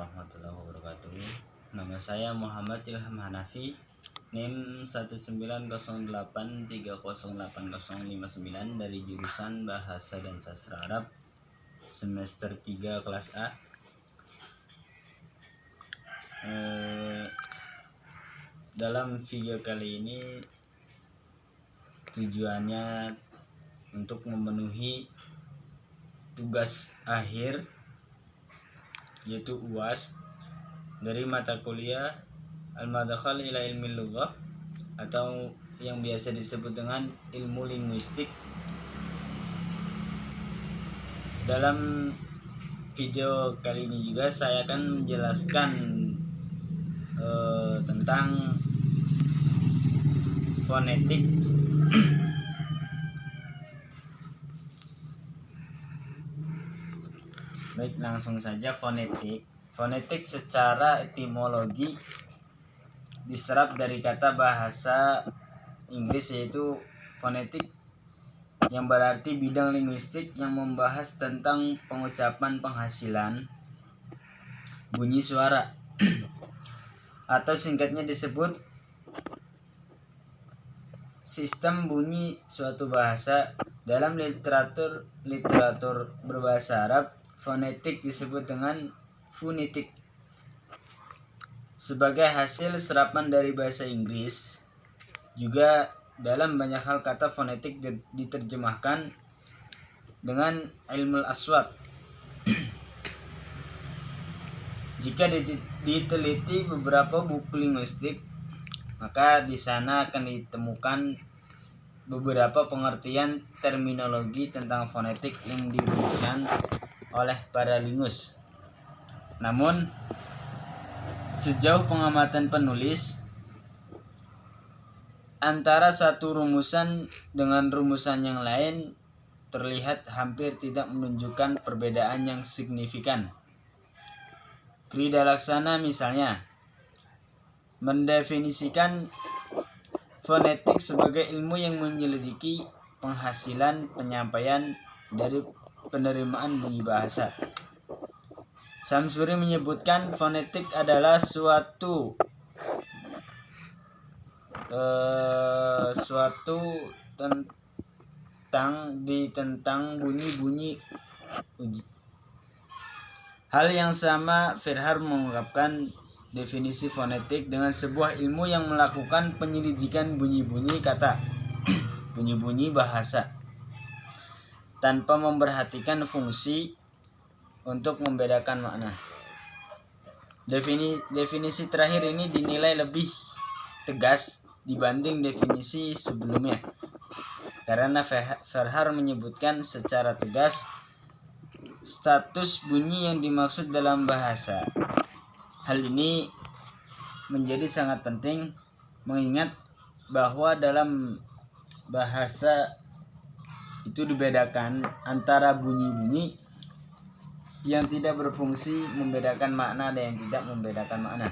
warahmatullahi wabarakatuh. Nama saya Muhammad Ilham Hanafi, NIM 19083080509 dari jurusan Bahasa dan Sastra Arab semester 3 kelas A. Dalam video kali ini tujuannya untuk memenuhi tugas akhir yaitu UAS dari mata kuliah Al-Madkhal ila Ilmil Lughah atau yang biasa disebut dengan ilmu linguistik. Dalam video kali ini juga saya akan menjelaskan tentang fonetik. Baik, langsung saja fonetik. Fonetik secara etimologi diserap dari kata bahasa Inggris yaitu fonetik, yang berarti bidang linguistik yang membahas tentang pengucapan penghasilan bunyi suara atau singkatnya disebut sistem bunyi suatu bahasa. Dalam literatur berbahasa Arab, fonetik disebut dengan fonetik. Sebagai hasil serapan dari bahasa Inggris, juga dalam banyak hal kata fonetik diterjemahkan dengan ilmu aswat. Jika diteliti beberapa buku linguistik, maka di sana akan ditemukan beberapa pengertian terminologi tentang fonetik yang dirumuskan oleh para lingus. Namun sejauh pengamatan penulis, antara satu rumusan dengan rumusan yang lain terlihat hampir tidak menunjukkan perbedaan yang signifikan. Krida Laksana misalnya mendefinisikan fonetik sebagai ilmu yang menyelidiki penghasilan penyampaian dari penerimaan bunyi bahasa. Samsuri menyebutkan fonetik adalah suatu tentang bunyi-bunyi. Hal yang sama Firhar mengungkapkan definisi fonetik dengan sebuah ilmu yang melakukan penyelidikan bunyi-bunyi kata, bunyi-bunyi bahasa, tanpa memperhatikan fungsi untuk membedakan makna. Definisi terakhir ini dinilai lebih tegas dibanding definisi sebelumnya, karena Firhar menyebutkan secara tegas status bunyi yang dimaksud dalam bahasa. Hal ini menjadi sangat penting mengingat bahwa dalam bahasa itu dibedakan antara bunyi-bunyi yang tidak berfungsi membedakan makna dan yang tidak membedakan makna.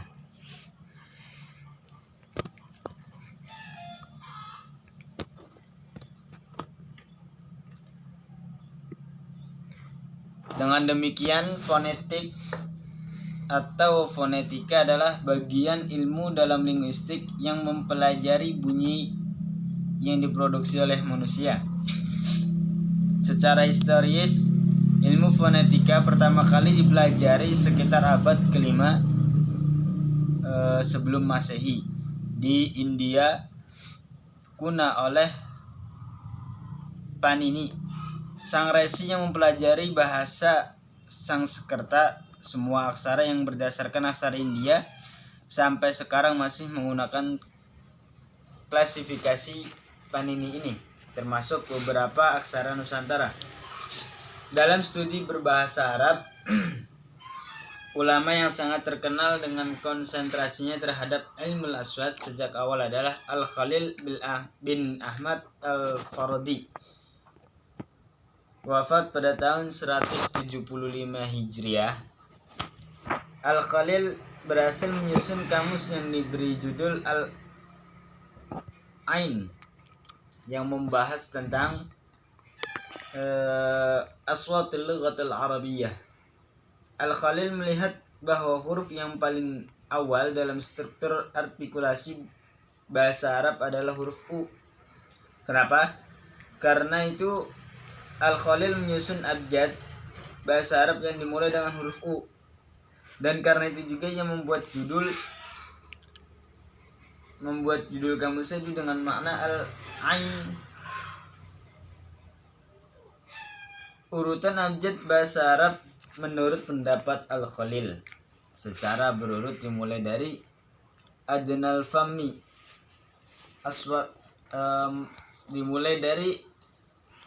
Dengan demikian, fonetik atau fonetika adalah bagian ilmu dalam linguistik yang mempelajari bunyi yang diproduksi oleh manusia. Secara historis, ilmu fonetika pertama kali dipelajari sekitar abad ke-5 sebelum Masehi di India kuna oleh Panini, sang resi yang mempelajari bahasa Sanskerta. Semua aksara yang berdasarkan aksara India sampai sekarang masih menggunakan klasifikasi Panini ini, termasuk beberapa aksara Nusantara. Dalam studi berbahasa Arab, ulama yang sangat terkenal dengan konsentrasinya terhadap ilmu aswat sejak awal adalah Al-Khalil bin Ahmad Al-Faradi, wafat pada tahun 175 Hijriah. Al-Khalil berhasil menyusun kamus yang diberi judul Al-Ain yang membahas tentang aswatul lughatil arabiyyah. Al-Khalil melihat bahwa huruf yang paling awal dalam struktur artikulasi bahasa Arab adalah huruf U. Kenapa? Karena itu Al-Khalil menyusun abjad bahasa Arab yang dimulai dengan huruf U. Dan karena itu juga ia membuat judul kamusnya itu dengan makna al-ain. Urutan abjad bahasa Arab menurut pendapat Al-Khalil secara berurut dimulai dari adnal fami dimulai dari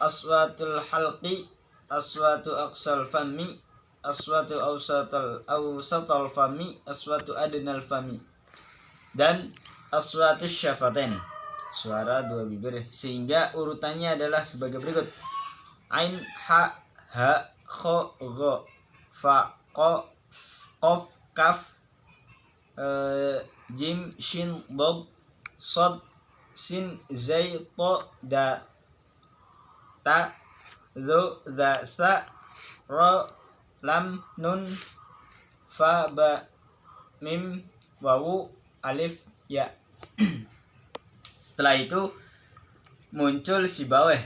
aswatul halqi, aswatu aqsal fami, aswatu awsatal fami, aswatu adnal fami, dan aswatu syafatain, suara dua bibir, sehingga urutannya adalah sebagai berikut: ain, ha, kho, gho, fa, qaf, kaf, jim, shin, dod, sod, sin, zai, to, da, ta, zo, da, sa, ro, lam, nun, fa, ba, mim, wawu, alif, ya. Setelah itu muncul Sibawayh,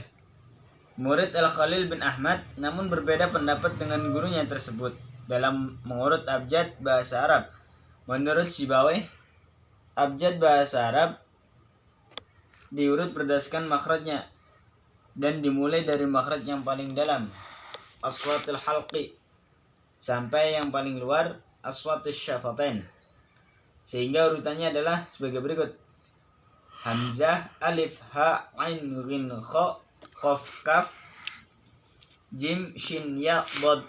murid Al-Khalil bin Ahmad, namun berbeda pendapat dengan gurunya tersebut dalam mengurut abjad bahasa Arab. Menurut Sibawayh, abjad bahasa Arab diurut berdasarkan makhrajnya dan dimulai dari makhraj yang paling dalam, aswatul halqi, sampai yang paling luar, aswatul syafatain, sehingga urutannya adalah sebagai berikut: hamzah, alif, ha, ain, ghin, kho, qaf, kaf, jim, shin, ya, dod,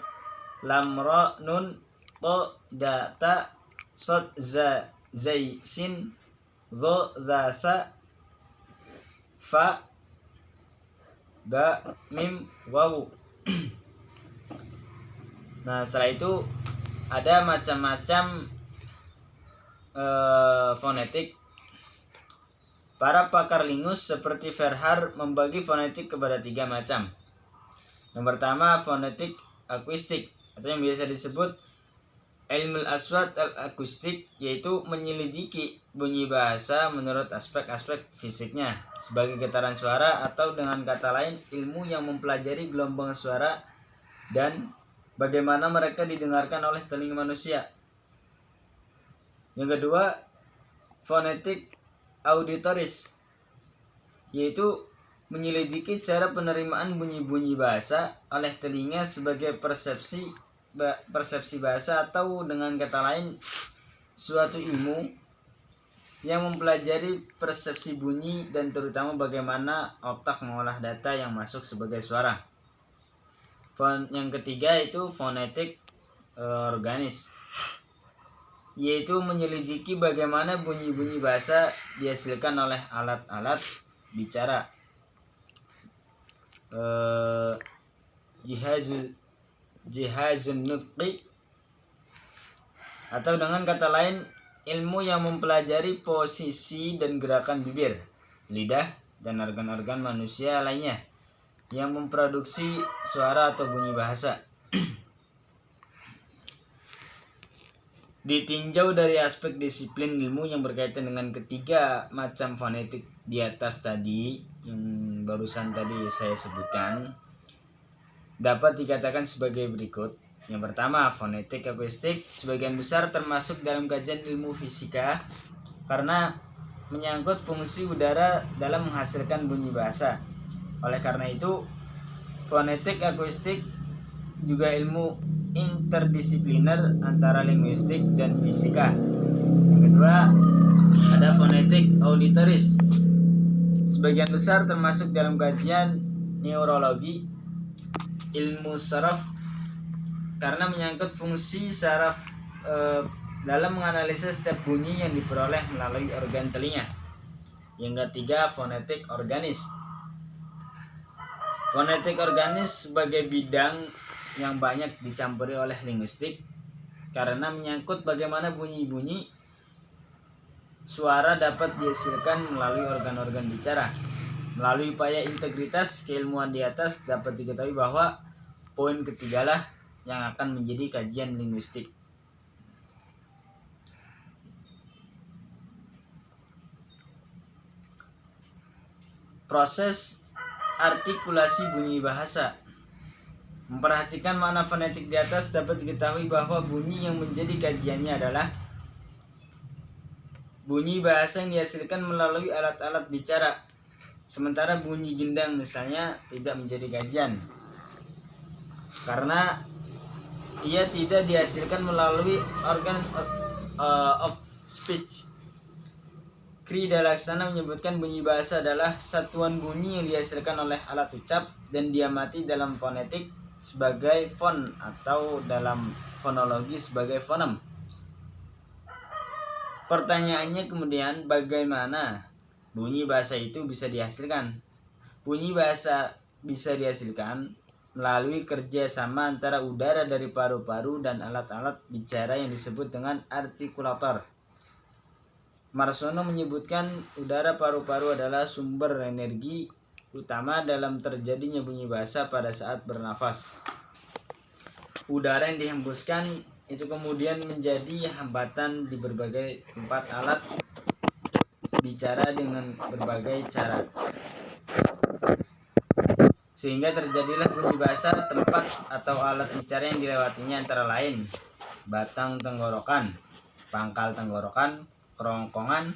lam, ra, nun, to, da, ta, sod, za, zai, sin, zo, za, sa, fa, ba, mim, wawu. Nah, setelah itu ada macam-macam fonetik. Para pakar lingus seperti Verhaar membagi fonetik kepada 3 macam. Yang pertama, fonetik akustik, atau yang biasa disebut ilmu aswat al-akustik, yaitu menyelidiki bunyi bahasa menurut aspek-aspek fisiknya sebagai getaran suara, atau dengan kata lain ilmu yang mempelajari gelombang suara dan bagaimana mereka didengarkan oleh telinga manusia. Yang kedua, fonetik auditoris, yaitu menyelidiki cara penerimaan bunyi-bunyi bahasa oleh telinga sebagai persepsi bahasa, atau dengan kata lain suatu ilmu yang mempelajari persepsi bunyi dan terutama bagaimana otak mengolah data yang masuk sebagai suara. Yang ketiga itu fonetik organis, yaitu menyelidiki bagaimana bunyi-bunyi bahasa dihasilkan oleh alat-alat bicara, jihazun nutqi, atau dengan kata lain ilmu yang mempelajari posisi dan gerakan bibir, lidah, dan organ-organ manusia lainnya yang memproduksi suara atau bunyi bahasa. Ditinjau dari aspek disiplin ilmu yang berkaitan dengan ketiga macam fonetik di atas tadi, yang barusan tadi saya sebutkan, dapat dikatakan sebagai berikut. Yang pertama, fonetik akustik sebagian besar termasuk dalam kajian ilmu fisika karena menyangkut fungsi udara dalam menghasilkan bunyi bahasa. Oleh karena itu, fonetik akustik juga ilmu interdisipliner antara linguistik dan fisika. Yang kedua, ada fonetik auditoris. Sebagian besar termasuk dalam kajian neurologi, ilmu saraf, karena menyangkut fungsi saraf dalam menganalisis setiap bunyi yang diperoleh melalui organ telinga. Yang ketiga, fonetik organis. Fonetik organis sebagai bidang yang banyak dicampuri oleh linguistik karena menyangkut bagaimana bunyi-bunyi suara dapat dihasilkan melalui organ-organ bicara. Melalui upaya integritas keilmuan di atas dapat diketahui bahwa poin ketigalah yang akan menjadi kajian linguistik. Proses artikulasi bunyi bahasa. Memperhatikan makna fonetik di atas dapat diketahui bahwa bunyi yang menjadi kajiannya adalah bunyi bahasa yang dihasilkan melalui alat-alat bicara. Sementara bunyi gendang misalnya tidak menjadi kajian karena ia tidak dihasilkan melalui organ of speech. Kri Dalaksana menyebutkan bunyi bahasa adalah satuan bunyi yang dihasilkan oleh alat ucap dan diamati dalam fonetik sebagai fon atau dalam fonologi sebagai fonem. Pertanyaannya kemudian, bagaimana bunyi bahasa itu bisa dihasilkan? Bunyi bahasa bisa dihasilkan melalui kerjasama antara udara dari paru-paru dan alat-alat bicara yang disebut dengan artikulator. Marsono menyebutkan udara paru-paru adalah sumber energi utama dalam terjadinya bunyi bahasa pada saat bernafas. Udara yang dihembuskan itu kemudian menjadi hambatan di berbagai tempat alat bicara dengan berbagai cara, sehingga terjadilah bunyi bahasa. Tempat atau alat bicara yang dilewatinya antara lain batang tenggorokan, pangkal tenggorokan, kerongkongan,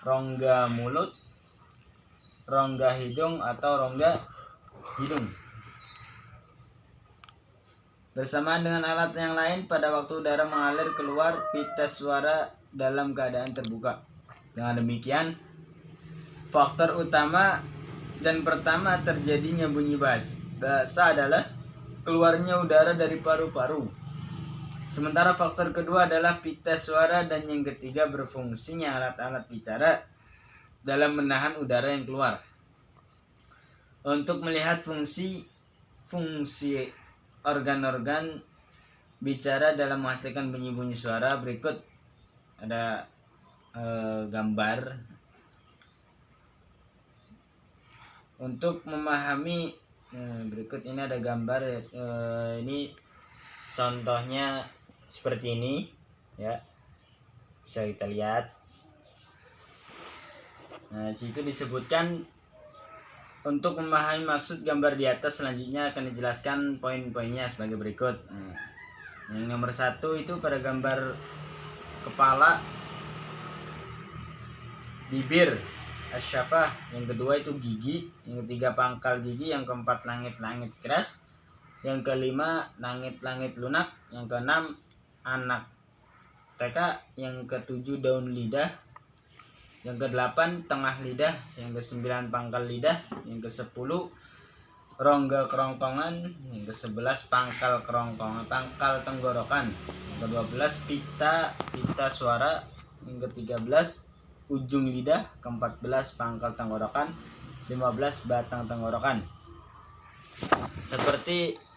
rongga mulut, rongga hidung atau rongga hidung. Bersamaan dengan alat yang lain, pada waktu udara mengalir keluar, pita suara dalam keadaan terbuka. Dengan demikian, faktor utama dan pertama terjadinya bunyi bahasa adalah keluarnya udara dari paru-paru. Sementara faktor kedua adalah pita suara, dan yang ketiga berfungsinya alat-alat bicara dalam menahan udara yang keluar. Untuk melihat fungsi organ-organ bicara dalam menghasilkan bunyi-bunyi suara, berikut ada gambar. Untuk memahami berikut ini ada gambar, ini contohnya seperti ini ya, bisa kita lihat. Nah, situ disebutkan untuk memahami maksud gambar di atas, selanjutnya akan dijelaskan poin-poinnya sebagai berikut. Yang nomor 1 itu pada gambar kepala, bibir, asyafah, yang kedua itu gigi, yang ketiga pangkal gigi, yang keempat langit-langit keras, yang kelima langit-langit lunak, yang keenam anak TK, yang ketujuh daun lidah, yang ke-8 tengah lidah, yang ke-9 pangkal lidah, yang ke-10 rongga kerongkongan, yang ke-11 pangkal kerongkongan, pangkal tenggorokan, yang ke-12 pita suara, yang ke-13 ujung lidah, ke-14 pangkal tenggorokan, 15 batang tenggorokan. Seperti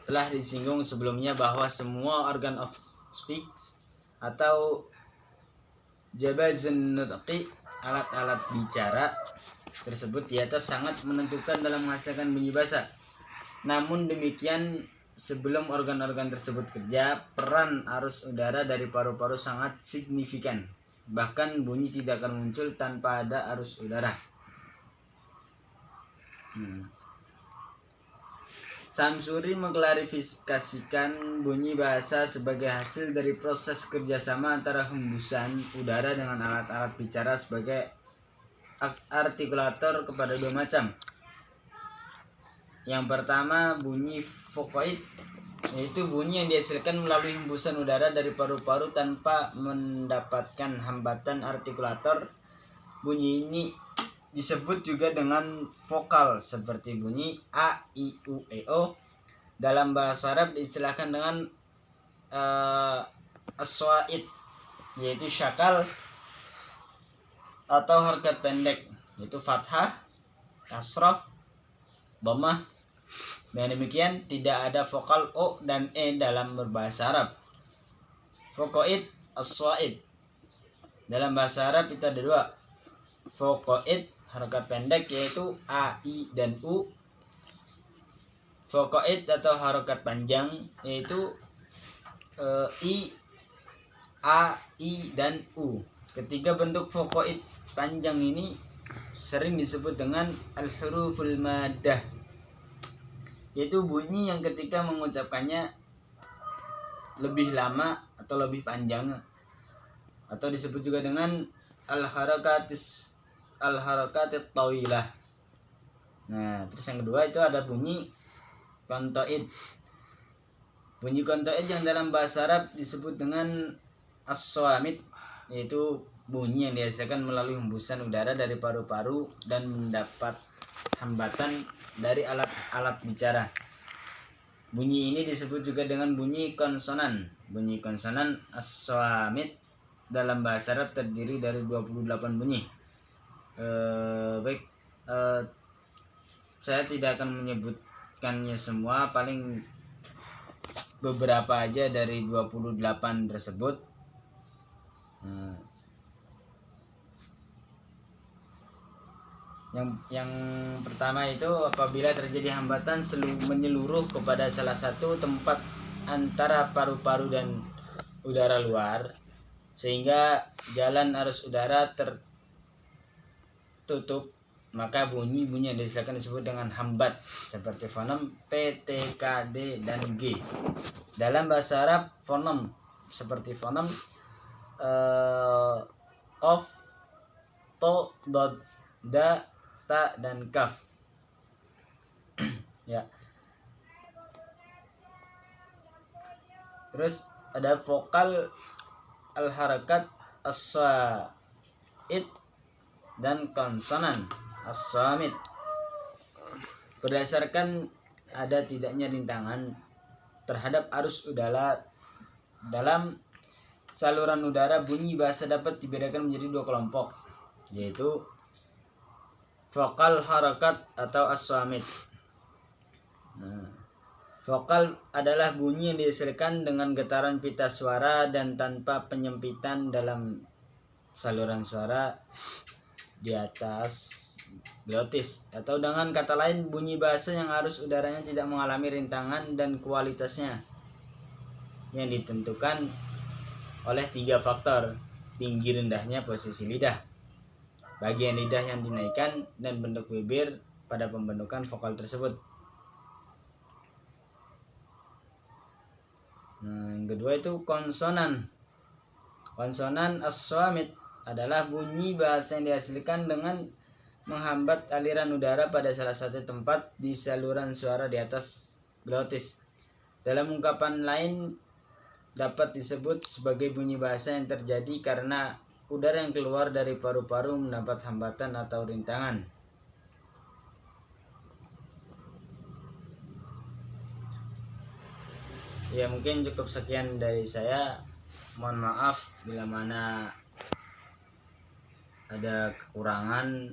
telah disinggung sebelumnya bahwa semua organ of speech atau jabazun nutqi, alat-alat bicara tersebut di atas sangat menentukan dalam menghasilkan bunyi bahasa. Namun demikian, sebelum organ-organ tersebut kerja, peran arus udara dari paru-paru sangat signifikan. Bahkan bunyi tidak akan muncul tanpa ada arus udara. Samsuri mengklarifikasikan bunyi bahasa sebagai hasil dari proses kerjasama antara hembusan udara dengan alat-alat bicara sebagai artikulator kepada dua macam. Yang pertama bunyi vokoid, yaitu bunyi yang dihasilkan melalui hembusan udara dari paru-paru tanpa mendapatkan hambatan artikulator. Bunyi ini disebut juga dengan vokal, seperti bunyi a, i, u, e, o. Dalam bahasa Arab diistilahkan dengan aswaid, yaitu syakal atau harakat pendek, yaitu fathah, kasrah, dhammah. Dengan demikian tidak ada vokal o dan e dalam berbahasa Arab. Vokoid, aswaid. Dalam bahasa Arab itu ada dua. Vokoid harakat pendek, yaitu a, i, dan u. Vokoid atau harakat panjang, yaitu i, a, i, dan u. Ketiga bentuk vokoid panjang ini sering disebut dengan al-huruful maddah, yaitu bunyi yang ketika mengucapkannya lebih lama atau lebih panjang, atau disebut juga dengan al-harakatis tawilah. Nah, terus yang kedua itu ada bunyi kontoid. Bunyi kontoid yang dalam bahasa Arab disebut dengan as-shawamit, yaitu bunyi yang dihasilkan melalui hembusan udara dari paru-paru dan mendapat hambatan dari alat-alat bicara. Bunyi ini disebut juga dengan bunyi konsonan. Bunyi konsonan as-shawamit dalam bahasa Arab terdiri dari 28 bunyi. Saya tidak akan menyebutkannya semua, paling beberapa aja dari 28 tersebut. Yang pertama itu apabila terjadi hambatan menyeluruh kepada salah satu tempat antara paru-paru dan udara luar, sehingga jalan arus udara tertutup, maka bunyi yang dihasilkan disebut dengan hambat, seperti fonem P, T, K, D, dan G. Dalam bahasa Arab, fonem seperti fonem Qaf, To, Dod, Da, Ta, dan Kaf. Ya. Terus ada vokal al-harakat as-sha'id dan konsonan as-shamit. Berdasarkan ada tidaknya rintangan terhadap arus udara dalam saluran udara, bunyi bahasa dapat dibedakan menjadi dua kelompok, yaitu vokal harakat atau as-shamit. Vokal adalah bunyi yang dihasilkan dengan getaran pita suara dan tanpa penyempitan dalam saluran suara di atas glotis, atau dengan kata lain bunyi bahasa yang arus udaranya tidak mengalami rintangan dan kualitasnya yang ditentukan oleh 3 faktor: tinggi rendahnya posisi lidah, bagian lidah yang dinaikkan, dan bentuk bibir pada pembentukan vokal tersebut. Nah, yang kedua itu konsonan. Konsonan as-shamit adalah bunyi bahasa yang dihasilkan dengan menghambat aliran udara pada salah satu tempat di saluran suara di atas glotis. Dalam ungkapan lain dapat disebut sebagai bunyi bahasa yang terjadi karena udara yang keluar dari paru-paru mendapat hambatan atau rintangan. Ya, mungkin cukup sekian dari saya. Mohon maaf bila mana ada kekurangan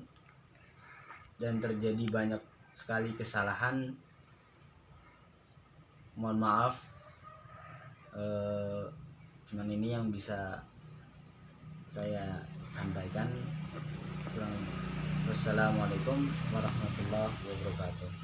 dan terjadi banyak sekali kesalahan. Mohon maaf. Cuman ini yang bisa saya sampaikan. Wassalamualaikum warahmatullahi wabarakatuh.